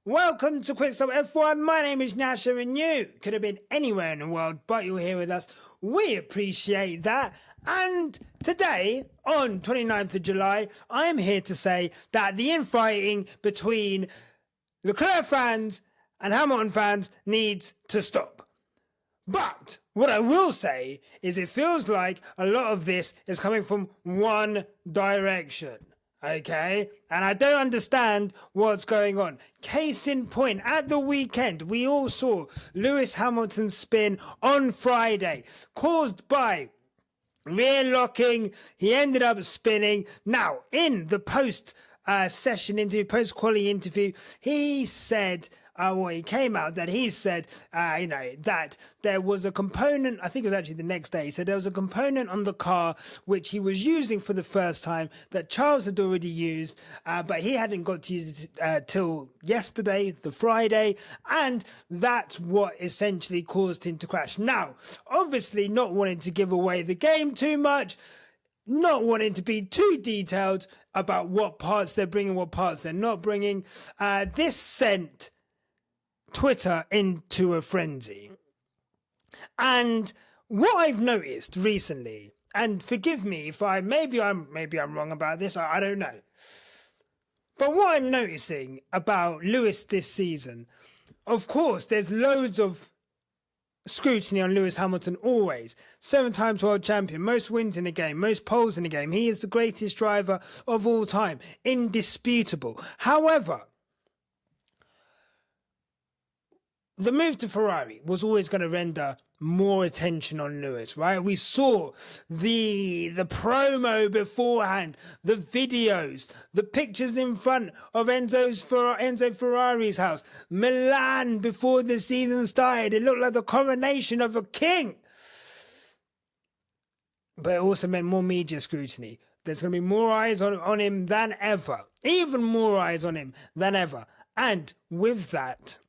Welcome to Quick Stop F1. My name is Nasha and you could have been anywhere in the world, but you're here with us. We appreciate that. And today, on 29th of July, I'm here to say that the infighting between Leclerc fans and Hamilton fans needs to stop. But what I will say is it feels like a lot of this is coming from one direction. Okay, and I don't understand what's going on. Case in point, at the weekend, we all saw Lewis Hamilton's spin on Friday, caused by rear locking. He ended up spinning. Now, in the post-session interview, post-quality interview, he said, he came out that he said, that there was a component, I think it was actually the next day, he said there was a component on the car which he was using for the first time that Charles had already used, but he hadn't got to use it till yesterday, the Friday, and that's what essentially caused him to crash. Now, obviously not wanting to give away the game too much, not wanting to be too detailed about what parts they're bringing, what parts they're not bringing, this sent Twitter into a frenzy. And what I've noticed recently, and forgive me if maybe I'm wrong about this, I don't know. But what I'm noticing about Lewis this season, of course, there's loads of scrutiny on Lewis Hamilton always. 7-time world champion, most wins in the game, most poles in the game. He is the greatest driver of all time. Indisputable. However, the move to Ferrari was always going to render more attention on Lewis, right? We saw the promo beforehand, the videos, the pictures in front of Enzo Ferrari's house, Milan before the season started. It looked like the coronation of a king. But it also meant more media scrutiny. There's going to be more eyes on him than ever. Even more eyes on him than ever. And with that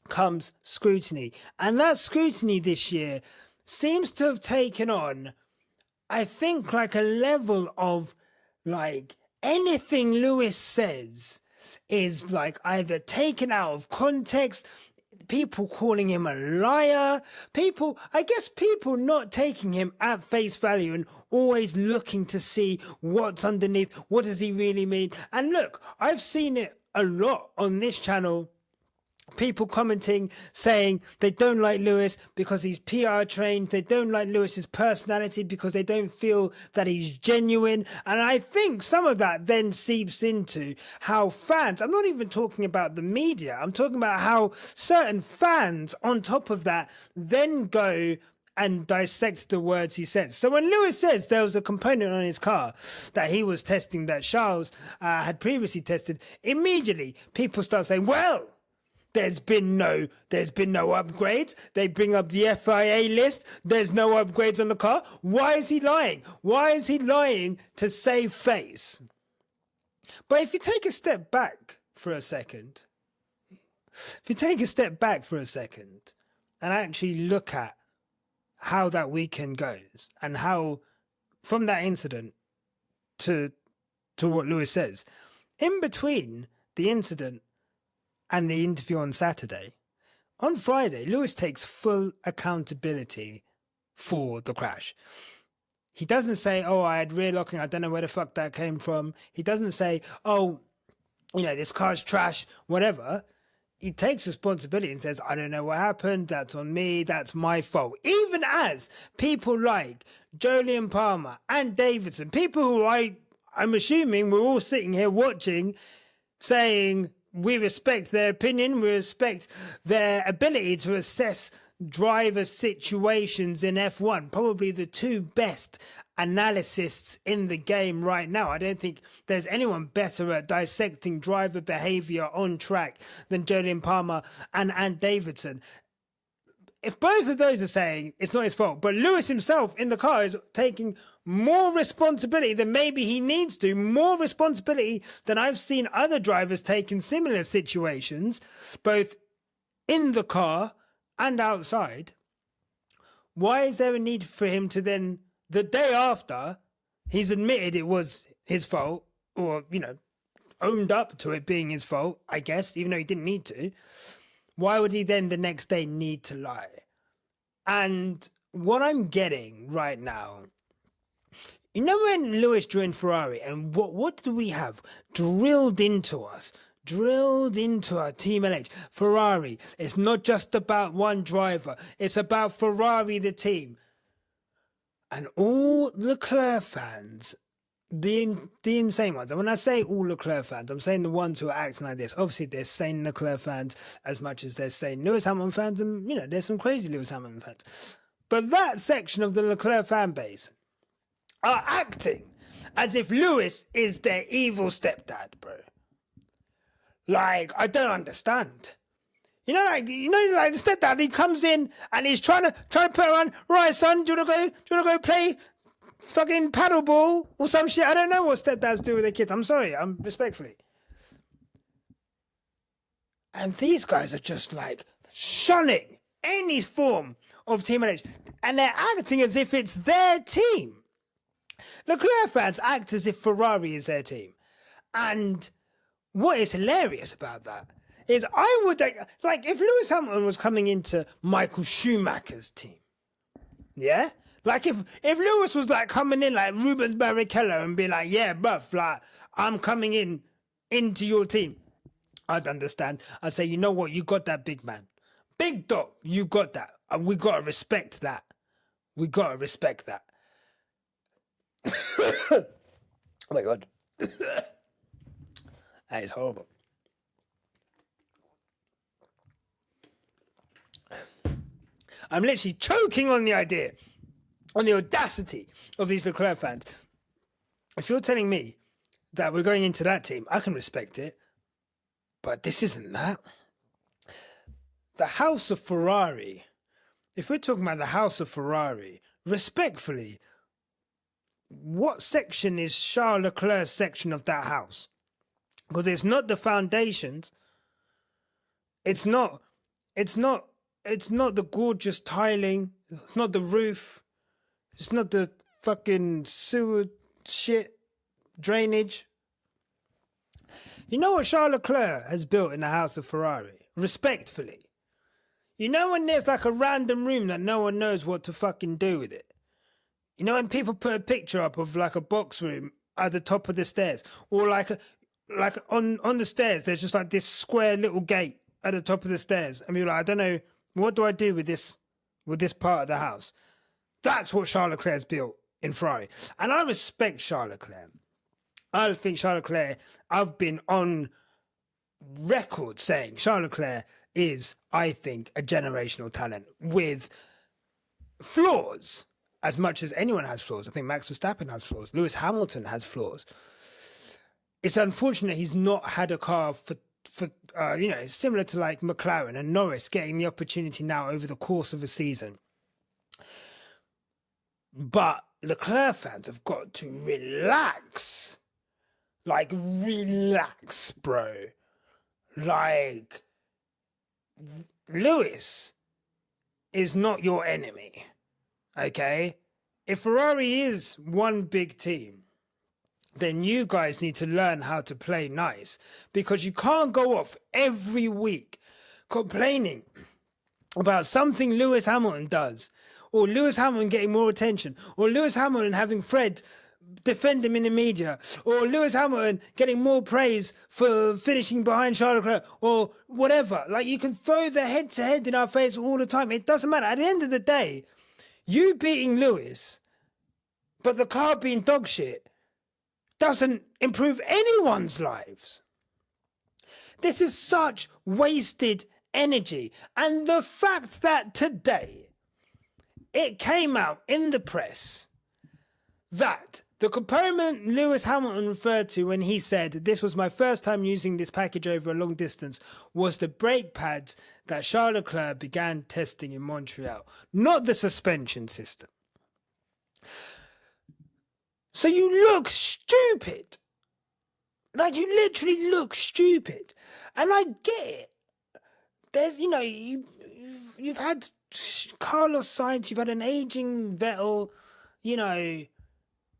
comes scrutiny, and that scrutiny this year seems to have taken on, I think, like a level of like anything Lewis says is like either taken out of context, people calling him a liar, people not taking him at face value and always looking to see what's underneath, what does he really mean. And look, I've seen it a lot on this channel. People commenting, saying they don't like Lewis because he's PR trained. They don't like Lewis's personality because they don't feel that he's genuine. And I think some of that then seeps into how fans, I'm not even talking about the media, I'm talking about how certain fans on top of that then go and dissect the words he said. So when Lewis says there was a component on his car that he was testing that Charles had previously tested, immediately people start saying, well, there's been no upgrades. They bring up the FIA list. There's no upgrades on the car. Why is he lying? Why is he lying to save face? But if you take a step back for a second, and actually look at how that weekend goes and how from that incident to what Lewis says, in between the incident and the interview on Saturday, on Friday, Lewis takes full accountability for the crash. He doesn't say, I had rear locking, I don't know where the fuck that came from. He doesn't say, this car's trash, whatever. He takes responsibility and says, I don't know what happened, that's on me, that's my fault. Even as people like Jolyon Palmer and Davidson, people who I'm assuming we're all sitting here watching, saying, we respect their opinion, we respect their ability to assess driver situations in F1. Probably the two best analysts in the game right now. I don't think there's anyone better at dissecting driver behavior on track than Jolyon Palmer and Davidson. If both of those are saying it's not his fault, but Lewis himself in the car is taking more responsibility than maybe he needs to, more responsibility than I've seen other drivers take in similar situations, both in the car and outside, why is there a need for him to then, the day after he's admitted it was his fault, or, owned up to it being his fault, I guess, even though he didn't need to, why would he then the next day need to lie? And what I'm getting right now, you know, when Lewis joined Ferrari, and what do we have drilled into us? Drilled into our Team LH. Ferrari, it's not just about one driver. It's about Ferrari, the team. And all Leclerc fans, the insane ones. And when I say all Leclerc fans, I'm saying the ones who are acting like this. Obviously, they're saying Leclerc fans as much as they're saying Lewis Hamilton fans. And, you know, there's some crazy Lewis Hamilton fans. But that section of the Leclerc fan base are acting as if Lewis is their evil stepdad, bro. Like, I don't understand. You know, like the stepdad, he comes in and he's trying to put on, right, son, do you wanna go play fucking paddleball or some shit? I don't know what stepdads do with their kids. I'm sorry, I'm respectfully. And these guys are just like shunning any form of Team LH, and they're acting as if it's their team. Leclerc fans act as if Ferrari is their team. And what is hilarious about that is I would, like, if Lewis Hamilton was coming into Michael Schumacher's team, yeah? Like, if Lewis was, like, coming in like Rubens Barrichello and be like, yeah, bruv, like, I'm coming into your team, I'd understand. I'd say, you know what, you got that, big man. Big dog, you got that. We got to respect that. We got to respect that. Oh, my God. That is horrible. I'm literally choking on the idea, on the audacity of these Leclerc fans. If you're telling me that we're going into that team, I can respect it. But this isn't that. The House of Ferrari, if we're talking about the House of Ferrari, respectfully, what section is Charles Leclerc's section of that house? Because it's not the foundations. It's not the gorgeous tiling. It's not the roof. It's not the fucking sewer shit drainage. You know what Charles Leclerc has built in the House of Ferrari? Respectfully. You know when there's like a random room that no one knows what to fucking do with it? You know when people put a picture up of like a box room at the top of the stairs? Or like on the stairs, there's just like this square little gate at the top of the stairs. And you're like, I don't know, what do I do with this part of the house? That's what Charles Leclerc's built in Ferrari. And I respect Charles Leclerc. I just think Charles Leclerc, I've been on record saying Charles Leclerc is, I think, a generational talent with flaws. As much as anyone has flaws. I think Max Verstappen has flaws. Lewis Hamilton has flaws. It's unfortunate he's not had a car for it's similar to like McLaren and Norris getting the opportunity now over the course of a season. But Leclerc fans have got to relax. Like, relax, bro. Like, Lewis is not your enemy. Okay? If Ferrari is one big team, then you guys need to learn how to play nice. Because you can't go off every week complaining about something Lewis Hamilton does, or Lewis Hamilton getting more attention, or Lewis Hamilton having Fred defend him in the media, or Lewis Hamilton getting more praise for finishing behind Charles Leclerc, or whatever. Like, you can throw the head-to-head in our face all the time. It doesn't matter. At the end of the day, you beating Lewis, but the car being dog shit, doesn't improve anyone's lives. This is such wasted energy. And the fact that today it came out in the press that the component Lewis Hamilton referred to when he said, this was my first time using this package over a long distance, was the brake pads that Charles Leclerc began testing in Montreal, not the suspension system. So you look stupid. Like, you literally look stupid. And I get it. There's, you've had Carlos Sainz, you've had an aging Vettel,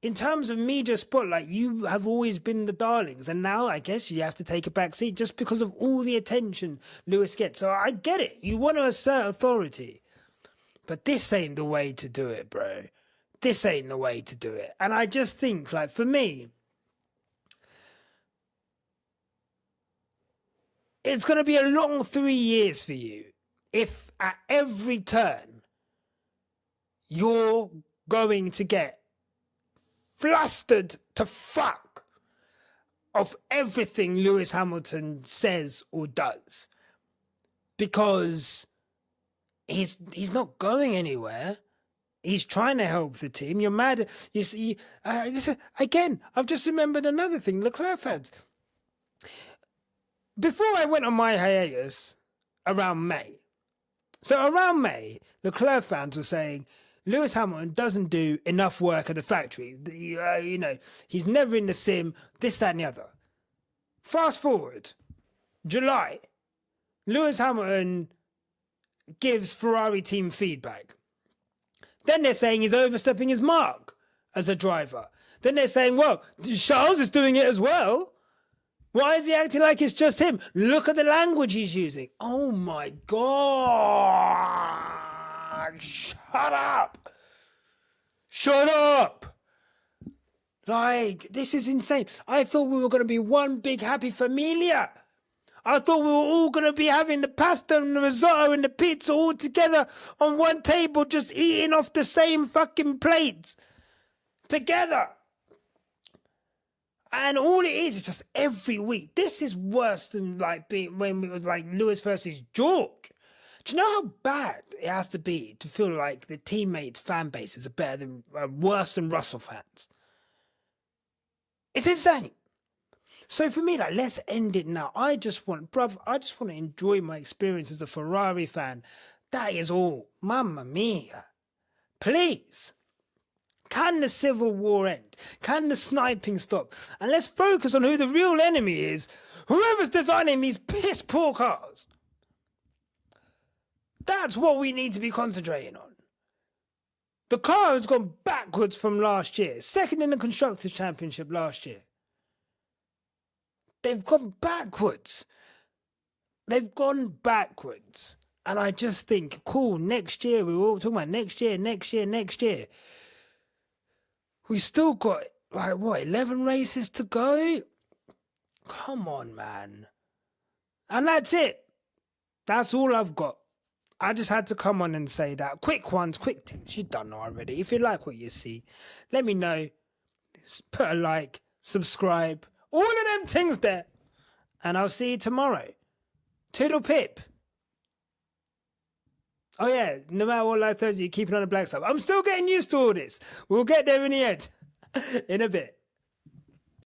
in terms of media spotlight, you have always been the darlings, and now I guess you have to take a back seat just because of all the attention Lewis gets. So I get it. You want to assert authority, but this ain't the way to do it, bro. This ain't the way to do it. And I just think, like, for me, it's going to be a long 3 years for you if at every turn you're going to get flustered to fuck of everything Lewis Hamilton says or does, because he's not going anywhere. He's trying to help the team. You're mad. You see, again, I've just remembered another thing. Leclerc fans. Before I went on my hiatus around May, Leclerc fans were saying Lewis Hamilton doesn't do enough work at the factory. He's never in the sim, this, that, and the other. Fast forward, July, Lewis Hamilton gives Ferrari team feedback. Then they're saying he's overstepping his mark as a driver. Then they're saying, well, Charles is doing it as well. Why is he acting like it's just him? Look at the language he's using. Oh my God. Shut up. Shut up. Like, this is insane. I thought we were going to be one big happy familia. I thought we were all going to be having the pasta and the risotto and the pizza all together on one table, just eating off the same fucking plates together. And all it is just every week. This is worse than like being when it was like Lewis versus George. Do you know how bad it has to be to feel like the teammates' fan bases are better than worse than Russell fans? It's insane. So for me, like, let's end it now. I just want to enjoy my experience as a Ferrari fan. That is all. Mamma mia. Please. Can the civil war end? Can the sniping stop? And let's focus on who the real enemy is. Whoever's designing these piss poor cars. That's what we need to be concentrating on. The car has gone backwards from last year. Second in the Constructors' Championship last year. They've gone backwards. They've gone backwards. And I just think, cool, next year, we were all talking about next year. We still got, 11 races to go? Come on, man. And that's it. That's all I've got. I just had to come on and say that. Quick ones, quick things. You don't know already. If you like what you see, let me know. Put a like, subscribe. All of them things there. And I'll see you tomorrow. Toodle pip. Oh yeah, no matter what Live Thursday, you keep it on the black stuff. I'm still getting used to all this. We'll get there in the end. In a bit.